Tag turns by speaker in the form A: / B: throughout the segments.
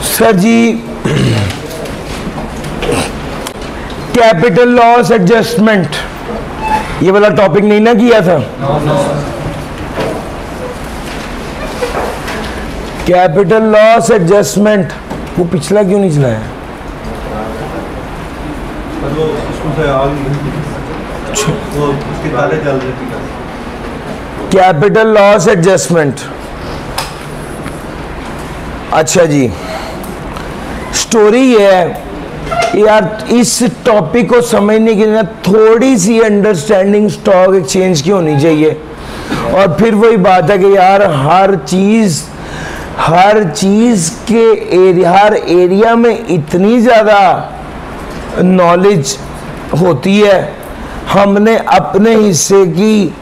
A: Sir जी, capital loss adjustment ये वाला topic नहीं ना किया था? कैपिटल लॉस एडजस्टमेंट वो पिछला क्यों नहीं चलाया? कैपिटल लॉस एडजस्टमेंट, अच्छा जी। स्टोरी ये है यार, इस टॉपिक को समझने के लिए थोड़ी सी अंडरस्टैंडिंग स्टॉक एक्सचेंज की होनी चाहिए। और फिर वही बात है कि यार हर चीज़ के हर एरिया में इतनी ज़्यादा नॉलेज होती है, हमने अपने हिस्से की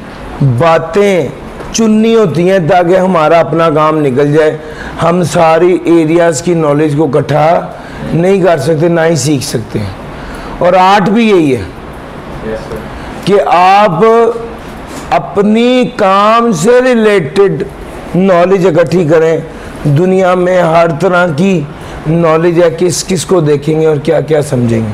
A: बातें चुननी होती हैं ताकि हमारा अपना काम निकल जाए। हम सारी एरियाज़ की नॉलेज को इकट्ठा नहीं कर सकते, ना ही सीख सकते हैं। और आर्ट भी यही है कि आप अपनी काम से रिलेटेड नॉलेज इकट्ठी करें। दुनिया में हर तरह की नॉलेज है, किस किस को देखेंगे और क्या क्या समझेंगे।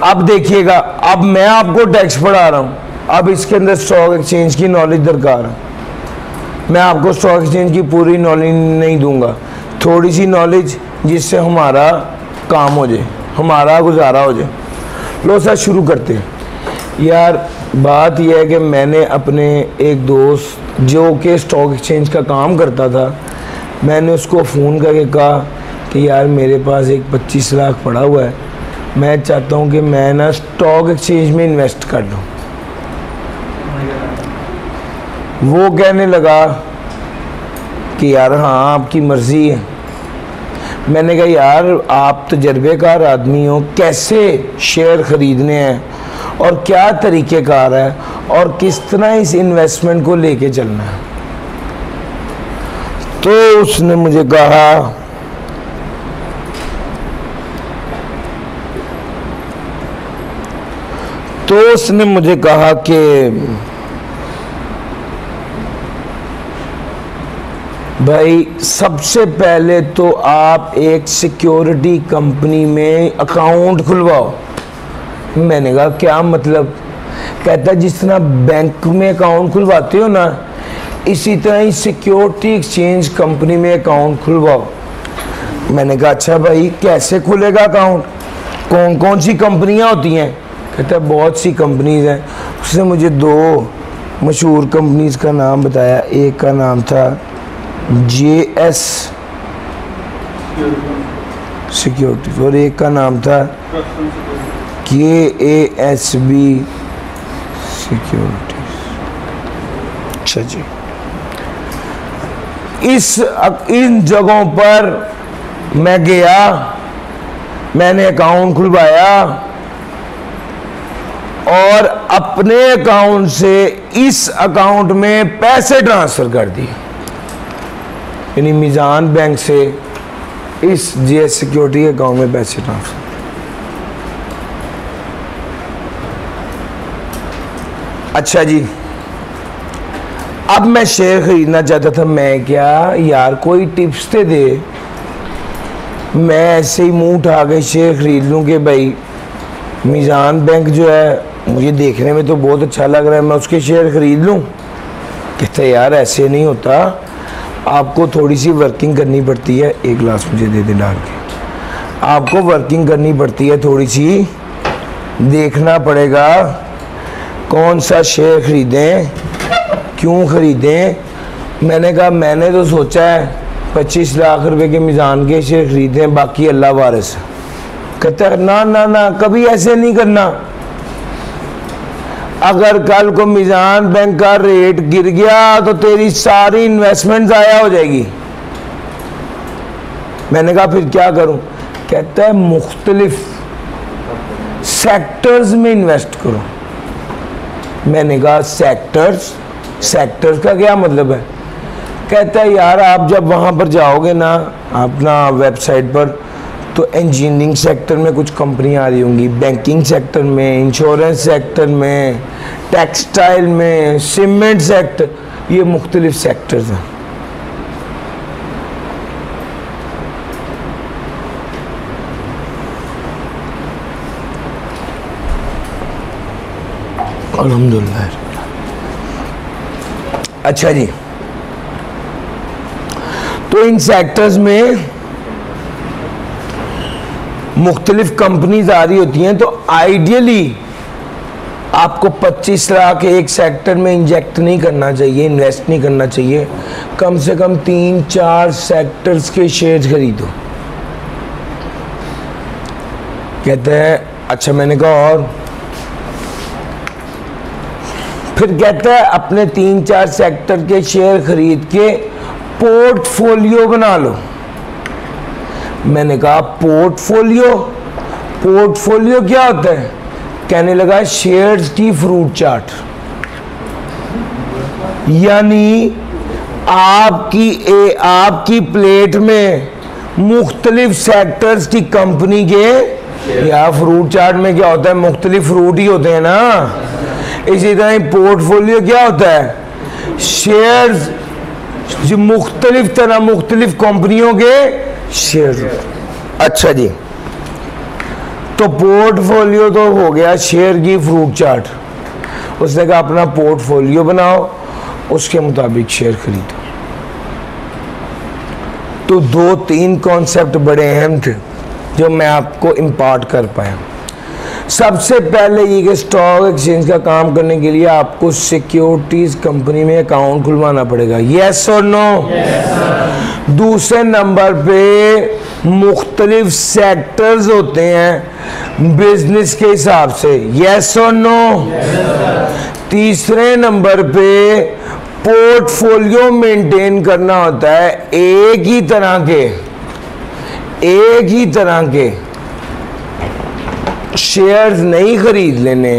A: अब देखिएगा, अब मैं आपको टैक्स पढ़ा रहा हूँ, अब इसके अंदर स्टॉक एक्सचेंज की नॉलेज दरकार है। मैं आपको स्टॉक एक्सचेंज की पूरी नॉलेज नहीं दूंगा, थोड़ी सी नॉलेज जिससे हमारा काम हो जाए, हमारा गुजारा हो जाए। लो सर शुरू करते हैं। यार बात यह है कि मैंने अपने एक दोस्त जो कि स्टॉक एक्सचेंज का काम करता था, मैंने उसको फ़ोन करके कहा कि यार मेरे पास एक 25 लाख पड़ा हुआ है, मैं चाहता हूँ कि मैं ना स्टॉक एक्सचेंज में इन्वेस्ट कर लूँ। वो कहने लगा कि यार हाँ आपकी मर्ज़ी है। मैंने कहा यार आप तजर्बेकार आदमी हो, कैसे शेयर ख़रीदने हैं और क्या तरीक़ेकार है और किस तरह इस इन्वेस्टमेंट को लेके चलना है। तो उसने मुझे कहा कि भाई सबसे पहले तो आप एक सिक्योरिटी कंपनी में अकाउंट खुलवाओ। मैंने कहा क्या मतलब? कहता जिस तरह बैंक में अकाउंट खुलवाते हो ना, इसी तरह ही सिक्योरिटी एक्सचेंज कंपनी में अकाउंट खुलवाओ। मैंने कहा अच्छा भाई कैसे खुलेगा अकाउंट, कौन कौन सी कंपनियां होती हैं? कहता है बहुत सी कंपनीज हैं। उसने मुझे 2 मशहूर कंपनीज का नाम बताया। एक का नाम था JS सिक्योरिटीज और एक का नाम था KASB सिक्योरिटीज। अच्छा जी, इन जगहों पर मैं गया, मैंने अकाउंट खुलवाया और अपने अकाउंट से इस अकाउंट में पैसे ट्रांसफ़र कर दिए, यानी मीज़ान बैंक से इस JS सिक्योरिटी अकाउंट में पैसे ट्रांसफ़र। अच्छा जी, अब मैं शेयर ख़रीदना चाहता था। मैं क्या यार कोई टिप्स तो दे, मैं ऐसे ही मुंह उठा के शेयर ख़रीद लूँ कि भाई मीज़ान बैंक जो है मुझे देखने में तो बहुत अच्छा लग रहा है, मैं उसके शेयर ख़रीद लूँ। कहते यार ऐसे नहीं होता, आपको थोड़ी सी वर्किंग करनी पड़ती है। एक गिलास मुझे दे दे डाल के। आपको वर्किंग करनी पड़ती है, थोड़ी सी देखना पड़ेगा कौन सा शेयर ख़रीदें, क्यों ख़रीदें। मैंने कहा मैंने तो सोचा है 25 लाख रुपए के मीज़ान के शेयर ख़रीदें, बाकी अल्लाह वारिस। कहता है ना ना ना, कभी ऐसे नहीं करना। अगर कल को मीज़ान बैंक का रेट गिर गया तो तेरी सारी इन्वेस्टमेंट ज़ाया हो जाएगी। मैंने कहा फिर क्या करूं? कहता है मुख्तलिफ सेक्टर्स में इन्वेस्ट करो। मैंने कहा सेक्टर्स का क्या मतलब है? कहता है यार आप जब वहाँ पर जाओगे ना अपना वेबसाइट पर, तो इंजीनियरिंग सेक्टर में कुछ कंपनियां आ रही होंगी, बैंकिंग सेक्टर में, इंश्योरेंस सेक्टर में, टेक्सटाइल में, सीमेंट सेक्टर, ये मुख्तलिफ सेक्टर्स हैं। अल्हम्दुलिल्लाह। अच्छा जी, तो इन सेक्टर्स में मुख्तलिफ कंपनीज आ रही होती हैं, तो आइडियली आपको 25 लाख एक सेक्टर में इंजेक्ट नहीं करना चाहिए, इन्वेस्ट नहीं करना चाहिए। कम से कम 3-4 सेक्टर्स के शेयर खरीदो। कहते हैं अच्छा, मैंने कहा और फिर कहता है अपने 3-4 सेक्टर के शेयर खरीद के पोर्टफोलियो बना लो। मैंने कहा पोर्टफोलियो, पोर्टफोलियो क्या होता है? कहने लगा शेयर्स की फ्रूट चाट, यानी आपकी प्लेट में मुख्तलिफ सेक्टर्स की कंपनी के, या फ्रूट चाट में क्या होता है, मुख्तलिफ फ्रूट ही होते हैं ना। इसी तरह पोर्टफोलियो क्या होता है? शेयर्स जो मुख्तलिफ तरह मुख्तलिफ कंपनियों के शेयर। अच्छा जी, तो पोर्टफोलियो तो हो गया शेयर की फ्रूट चाट। उसने कहा अपना पोर्टफोलियो बनाओ, उसके मुताबिक शेयर खरीदो। तो 2-3 कॉन्सेप्ट बड़े अहम थे जो मैं आपको इम्पार्ट कर पाया। सबसे पहले ये कि स्टॉक एक्सचेंज का काम करने के लिए आपको सिक्योरिटीज कंपनी में अकाउंट खुलवाना पड़ेगा, यस और नो। दूसरे नंबर पे मुख्तलिफ सेक्टर्स होते हैं बिजनेस के हिसाब से, यस और नो। तीसरे नंबर पे पोर्टफोलियो मेंटेन करना होता है। एक ही तरह के शेयर्स नहीं खरीद लेने,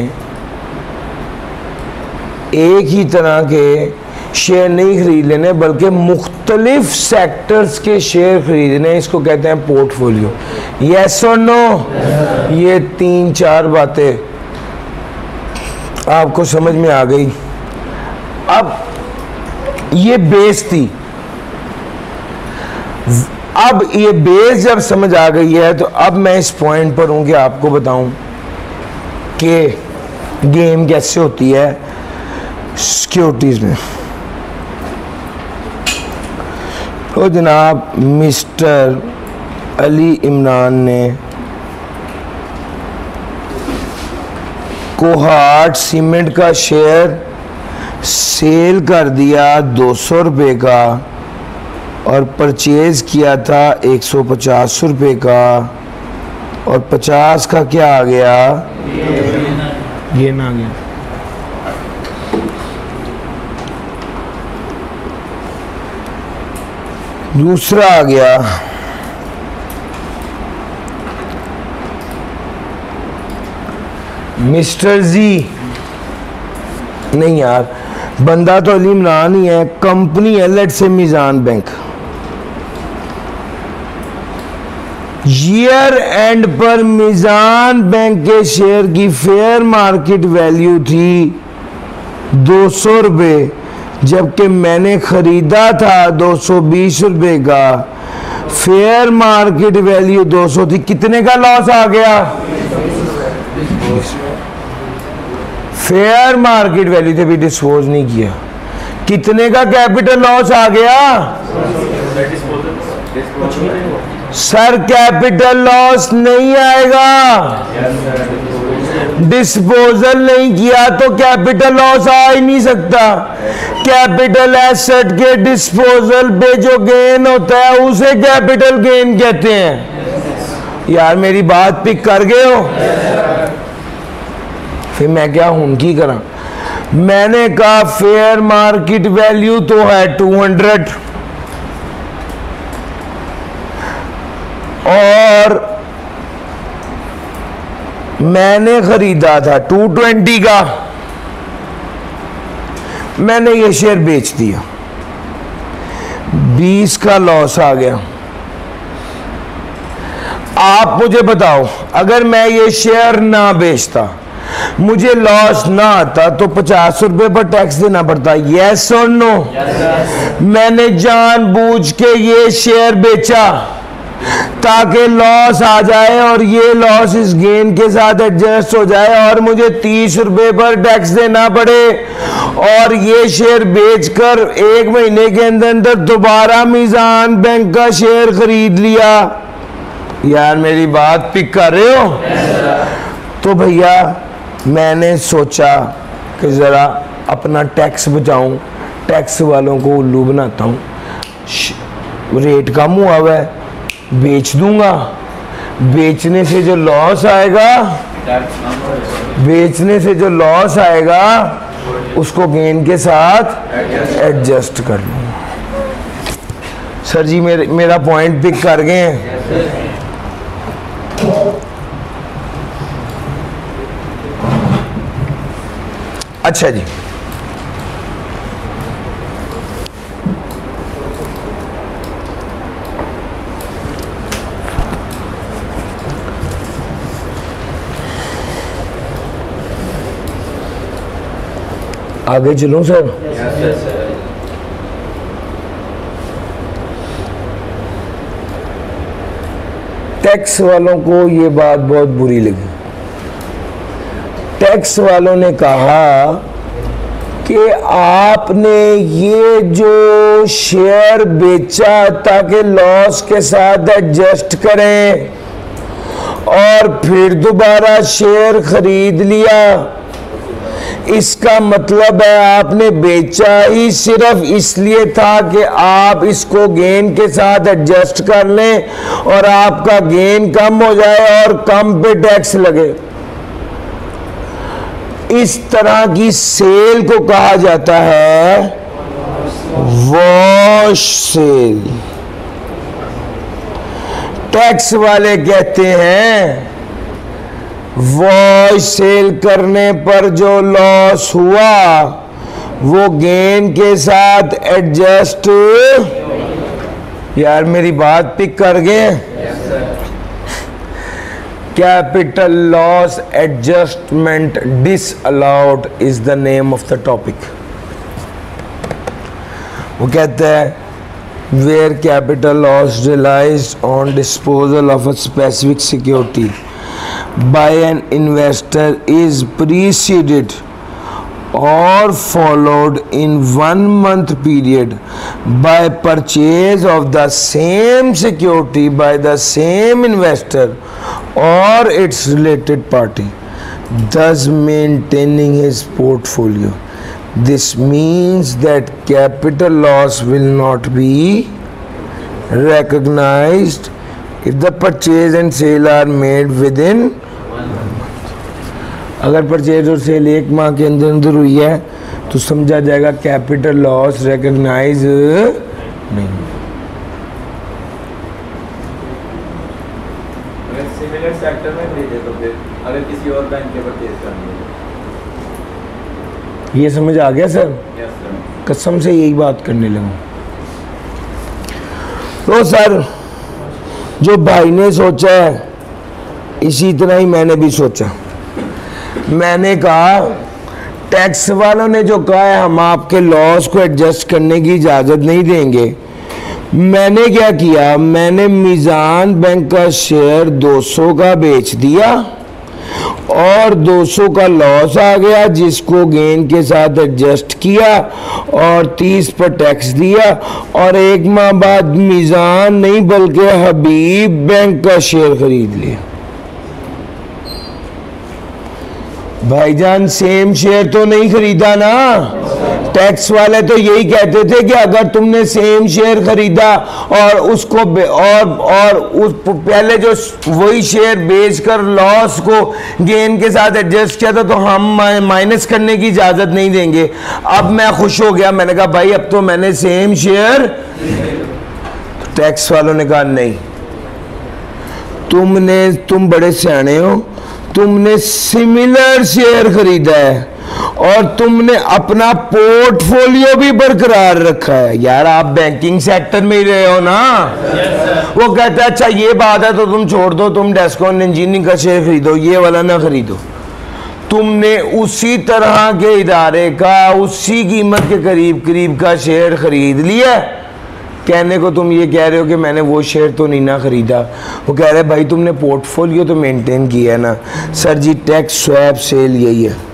A: एक ही तरह के शेयर नहीं खरीद लेने, बल्कि मुख्तलिफ सेक्टर्स के शेयर खरीदने। इसको कहते हैं पोर्टफोलियो, यस और नो। ये 3-4 बातें आपको समझ में आ गई। अब ये बेस थी। अब ये बेस जब समझ आ गई है, तो अब मैं इस पॉइंट पर हूं कि आपको बताऊं कि गेम कैसे होती है सिक्योरिटीज में। तो जनाब मिस्टर अली इमरान ने कोहाट सीमेंट का शेयर सेल कर दिया 200 रुपये का, और परचेज किया था 150 रुपये का, और 50 का क्या आ गया? गेन आ गया। दूसरा आ गया मिस्टर जी, नहीं यार, बंदा तो अली इमरान ही है, कंपनी है लेट से मीज़ान बैंक। ईयर एंड पर मीज़ान बैंक के शेयर की फेयर मार्केट वैल्यू थी 200 रुपये, जबकि मैंने खरीदा था 220 रुपये का। फेयर मार्केट वैल्यू 200 थी, कितने का लॉस आ गया? फेयर मार्केट वैल्यू थे भी डिस्पोज नहीं किया, कितने का कैपिटल लॉस आ गया? सर कैपिटल लॉस नहीं आएगा, डिस्पोजल नहीं किया तो कैपिटल लॉस आ ही नहीं सकता। कैपिटल एसेट के डिस्पोजल पे जो गेन होता है उसे कैपिटल गेन कहते हैं। यार मेरी बात पिक कर गए हो? फिर मैं क्या हूं की करा? मैंने कहा फेयर मार्केट वैल्यू तो है 200 और मैंने खरीदा था 220 का, मैंने ये शेयर बेच दिया, 20 का लॉस आ गया। आप मुझे बताओ, अगर मैं ये शेयर ना बेचता, मुझे लॉस ना आता, तो 50 रुपए पर टैक्स देना पड़ता, यस और नो? मैंने जानबूझ के ये शेयर बेचा ताकि लॉस आ जाए और ये लॉस इस गेन के साथ एडजस्ट हो जाए और मुझे 30 रुपए पर टैक्स देना पड़े, और ये शेयर बेचकर 1 महीने के अंदर अंदर दोबारा मीजान बैंक का शेयर खरीद लिया। यार मेरी बात पिक कर रहे हो? तो भैया मैंने सोचा कि ज़रा अपना टैक्स बचाऊं, टैक्स वालों को उल्लू बनाता हूँ। रेट कम हुआ हुआ है, बेच दूंगा, बेचने से जो लॉस आएगा उसको गेन के साथ एडजस्ट कर लूंगा। सर जी मेरा पॉइंट पिक कर गए हैं। अच्छा जी, आगे चलूं सर? टैक्स वालों को ये बात बहुत बुरी लगी। टैक्स वालों ने कहा कि आपने ये जो शेयर बेचा ताकि लॉस के साथ एडजस्ट करें और फिर दोबारा शेयर खरीद लिया, इसका मतलब है आपने बेचा ही सिर्फ इसलिए था कि आप इसको गेन के साथ एडजस्ट कर लें और आपका गेन कम हो जाए और कम पे टैक्स लगे। इस तरह की सेल को कहा जाता है वॉश सेल। टैक्स वाले कहते हैं वॉश सेल करने पर जो लॉस हुआ वो गेन के साथ एडजस्ट। यार मेरी बात पिक कर गए? Capital loss adjustment disallowed is the name of the topic. वो कहता है where capital loss realised on disposal of a specific security by an investor is preceded or followed in 1 month period by purchase of the same security by the same investor or its related party, thus maintaining his portfolio. This means that capital loss will not be recognized if the purchase and sale are made within 1 month. अगर purchase और cell 1 माह के अंदर अंदर हुई है तो समझा जाएगा कैपिटल लॉस रिकॉग्नाइज नहीं।
B: अगर सिमिलर सेक्टर में भेजे तो फिर अगर किसी और बैंक के परचेज करनी है।
A: ये समझ आ गया सर?
B: Yes sir.
A: कसम से यही बात करने लगा। तो सर जो भाई ने सोचा है इसी तरह ही मैंने भी सोचा। मैंने कहा टैक्स वालों ने जो कहा है हम आपके लॉस को एडजस्ट करने की इजाज़त नहीं देंगे, मैंने क्या किया, मैंने मीज़ान बैंक का शेयर 200 का बेच दिया और 200 का लॉस आ गया जिसको गेन के साथ एडजस्ट किया और 30 पर टैक्स दिया और 1 माह बाद मीज़ान नहीं बल्कि हबीब बैंक का शेयर खरीद लिया। भाईजान सेम शेयर तो नहीं खरीदा ना। टैक्स वाले तो यही कहते थे कि अगर तुमने सेम शेयर खरीदा और उसको और उस पहले जो वही शेयर बेचकर लॉस को गेन के साथ एडजस्ट किया था तो हम माइनस करने की इजाजत नहीं देंगे। अब मैं खुश हो गया, मैंने कहा भाई अब तो मैंने सेम शेयर। टैक्स वालों ने कहा नहीं, तुम बड़े सियाने हो, तुमने सिमिलर शेयर खरीदा है और तुमने अपना पोर्टफोलियो भी बरकरार रखा है। यार आप बैंकिंग सेक्टर में ही रहे हो ना। वो कहता है अच्छा ये बात है तो तुम छोड़ दो, तुम डेस्कॉन इंजीनियरिंग का शेयर खरीदो, ये वाला ना खरीदो। तुमने उसी तरह के इदारे का उसी कीमत के करीब करीब का शेयर खरीद लिया कहने को तुम ये कह रहे हो कि मैंने वो शेयर तो नहीं ना ख़रीदा, वो कह रहे हैं भाई तुमने पोर्टफोलियो तो मेंटेन किया है ना। Sir ji tax swap sale यही है।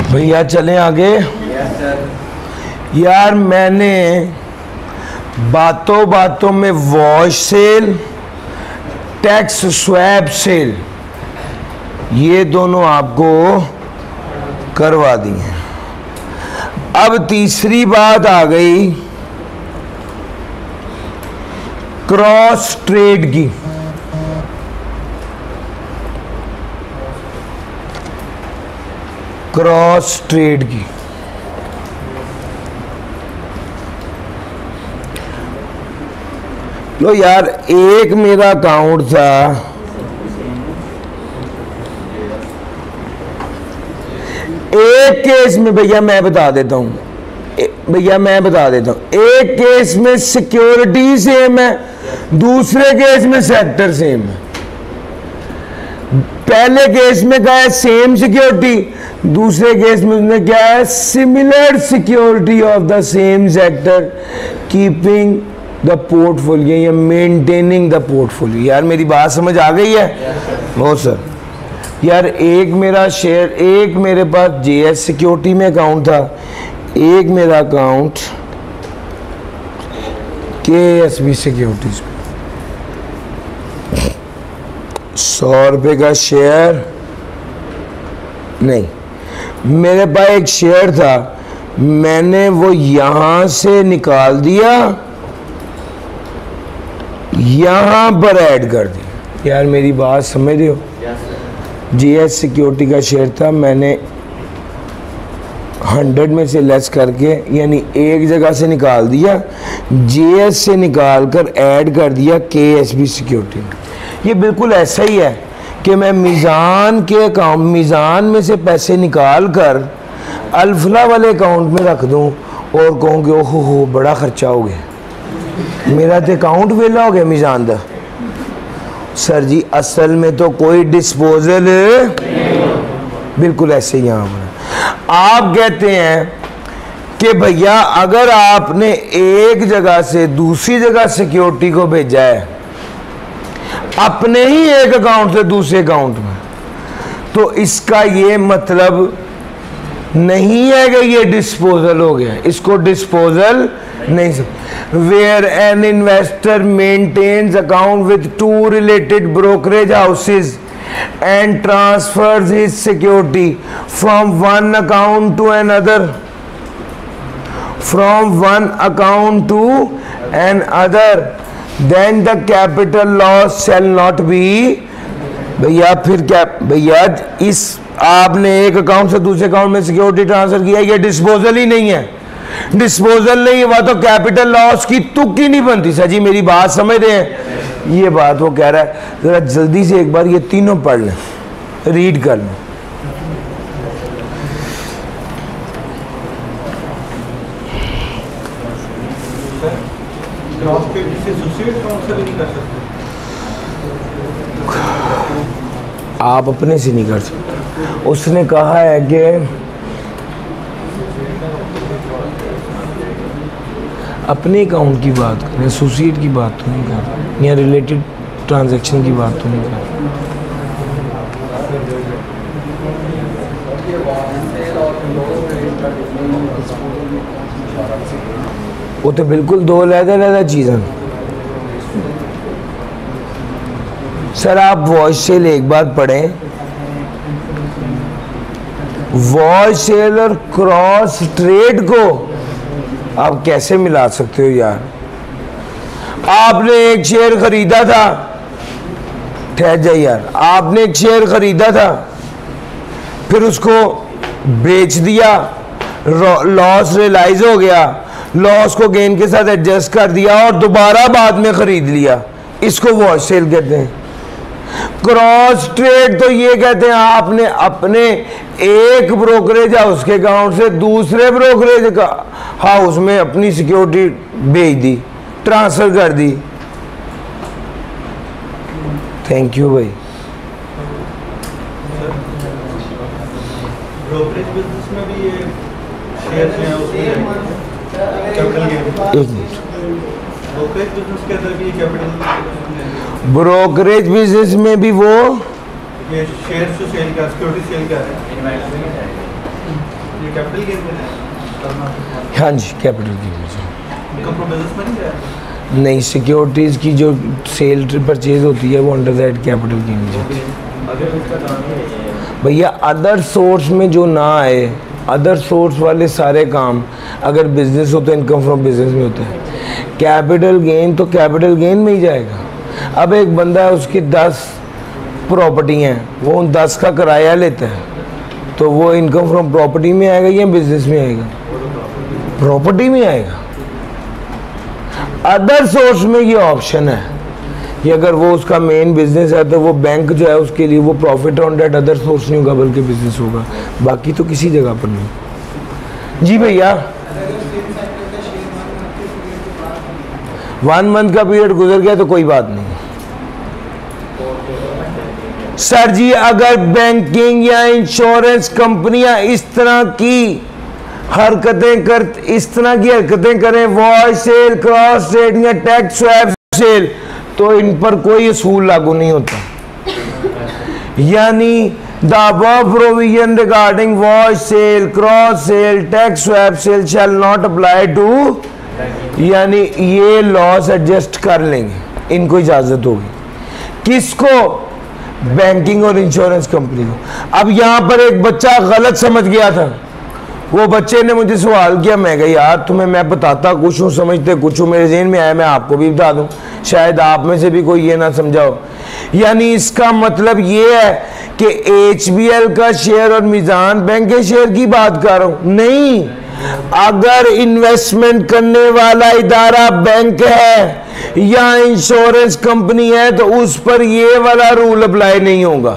A: भैया चलें आगे।
B: Yes sir.
A: यार मैंने बातों बातों में wash sale, tax swap sale ये दोनों आपको करवा दी हैं। अब तीसरी बात आ गई क्रॉस ट्रेड की। क्रॉस ट्रेड की लो यार, एक मेरा अकाउंट था, एक केस में भैया मैं बता देता हूं, एक केस में सिक्योरिटी सेम है, दूसरे केस में सेक्टर सेम है। पहले केस में क्या है सेम सिक्योरिटी, दूसरे केस में उसने क्या है similar security of the same sector keeping the portfolio या मेंटेनिंग द पोर्टफोलियो। यार मेरी बात समझ आ गई है? हो सर। यार एक मेरा शेयर, एक मेरे पास जेएस सिक्योरिटी में अकाउंट था, एक मेरा अकाउंट केएसबी सिक्योरिटीज में। 100 रुपये का शेयर नहीं, मेरे पास एक शेयर था, मैंने वो यहां से निकाल दिया, यहां पर ऐड कर दिया। यार मेरी बात समझ रहे हो? जीएस सिक्योरिटी का शेयर था, मैंने 100 में से लेस करके यानी एक जगह से निकाल दिया, जीएस से निकाल कर ऐड कर दिया केएसबी सिक्योरिटी में। ये बिल्कुल ऐसा ही है कि मैं मीज़ान के अकाउंट, मीज़ान में से पैसे निकाल कर अल्फला वाले अकाउंट में रख दूं और कहूँ कि ओहो हो बड़ा ख़र्चा हो गया, मेरा तो अकाउंट वेला हो गया मीज़ान दा। सर जी असल में तो कोई डिस्पोजल बिल्कुल ऐसे ही यहाँ पर आप कहते हैं कि भैया अगर आपने एक जगह से दूसरी जगह सिक्योरिटी को भेजा है अपने ही एक अकाउंट से दूसरे अकाउंट में, तो इसका ये मतलब नहीं है कि ये डिस्पोजल हो गया, इसको डिस्पोजल नहीं सकते। Where an investor maintains account with 2 related brokerage houses and transfers his security from one account to another, then the capital loss shall not be। भैया फिर क्या भैया, इस आपने एक अकाउंट से दूसरे अकाउंट में सिक्योरिटी ट्रांसफर किया, ये डिस्पोजल ही नहीं है, डिस्पोजल नहीं हुआ तो कैपिटल लॉस की तुक ही नहीं बनती। सर जी मेरी बात समझ रहे हैं? ये बात वो कह रहा है, जरा जल्दी से एक बार ये तीनों पढ़ लें, रीड कर लें। आप अपने से नहीं कर सकते, उसने कहा है कि अपने अकाउंट की बात करें, एसोसिएट की बात तो नहीं कर रहे, या रिलेटेड ट्रांजैक्शन की बात तो नहीं कर रहे। वो तो बिल्कुल दो अलग-अलग चीज़ें। सर आप वॉश सेल एक बार पढ़ें, वॉश सेल और क्रॉस ट्रेड को आप कैसे मिला सकते हो यार? आपने एक शेयर खरीदा था, ठहर जाइए यार, आपने एक शेयर खरीदा था, फिर उसको बेच दिया, लॉस रियलाइज हो गया, लॉस को गेन के साथ एडजस्ट कर दिया और दोबारा बाद में खरीद लिया, इसको वॉश सेल कहते हैं। क्रॉस ट्रेड तो ये कहते हैं आपने अपने एक ब्रोकरेज हाउस के अकाउंट से दूसरे ब्रोकरेज का हाउस में अपनी सिक्योरिटी भेज दी, ट्रांसफर कर दी। थैंक यू भाई।
C: ब्रोकरेज बिजनेस में भी ये शेयर्स हैं, उसमें कैपिटल गेन।
A: एक मिनट,
C: ब्रोकरेज बिजनेस के अंदर भी कैपिटल,
A: ब्रोकरेज बिजनेस में भी वो
C: ये शेयर्स जो सेल का, सिक्योरिटी सेल का है, ये कैपिटल गेन करना।
A: हाँ जी कैपिटल गेन
C: उनका बिजनेस में नहीं जाएगा।
A: नहीं, सिक्योरिटीज की जो सेल परचेज होती है वो अंडर दैट कैपिटल गेन जाती है।
B: अगर उसका काम ही नहीं है
A: भैया अदर सोर्स में जो ना आए, अदर सोर्स वाले सारे काम अगर बिजनेस हो तो इनकम फ्रॉम बिजनेस में होता है। कैपिटल गेन तो कैपिटल गेन में ही जाएगा। अब एक बंदा है, उसकी 10 प्रॉपर्टी हैं, वो उन 10 का किराया लेता है, तो वो इनकम फ्रॉम प्रॉपर्टी में आएगा या बिजनेस में आएगा? प्रॉपर्टी में आएगा। अदर सोर्स में ये ऑप्शन है कि अगर वो उसका मेन बिजनेस है तो वो बैंक जो है उसके लिए वो profit on that other source नहीं होगा बल्कि बिजनेस होगा, बाकी तो किसी जगह पर नहीं। जी भैया 1 मंथ का पीरियड गुजर गया तो कोई बात नहीं। सर जी अगर बैंकिंग या इंश्योरेंस कंपनियां इस तरह की हरकतें करें, वॉइस सेल, क्रॉस ट्रेड या टैक्स स्वैप सेल, तो इन पर कोई असूल लागू नहीं होता। यानी the above provision regarding wash sale, cross sale, tax swap sale shall not apply to, यानी ये लॉस एडजस्ट कर लेंगे, इनको इजाजत होगी। किसको? बैंकिंग और इंश्योरेंस कंपनी को। अब यहां पर एक बच्चा गलत समझ गया था, वो बच्चे ने मुझे सवाल किया, मैं कहा यार तुम्हें मैं बताता कुछ हूँ, समझते कुछ हूँ, मेरे ज़हन में आया मैं आपको भी बता दूँ, शायद आप में से भी कोई ये ना समझाओ। यानी इसका मतलब ये है कि HBL का शेयर और मीज़ान बैंक के शेयर की बात कर रहा हूँ? नहीं, अगर इन्वेस्टमेंट करने वाला इदारा बैंक है या इंश्योरेंस कंपनी है तो उस पर ये वाला रूल अप्लाई नहीं होगा।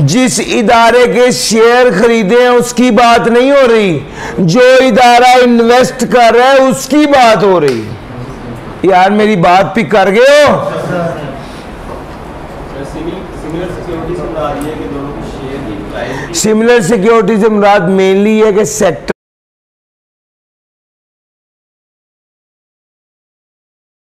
A: जिस इदारे के शेयर खरीदे हैं उसकी बात नहीं हो रही, जो इदारा इन्वेस्ट कर रहा है उसकी बात हो रही है। यार मेरी बात पिक कर गए हो? सिमिलर सिक्योरिटी से मुराद मेनली है कि सेक्टर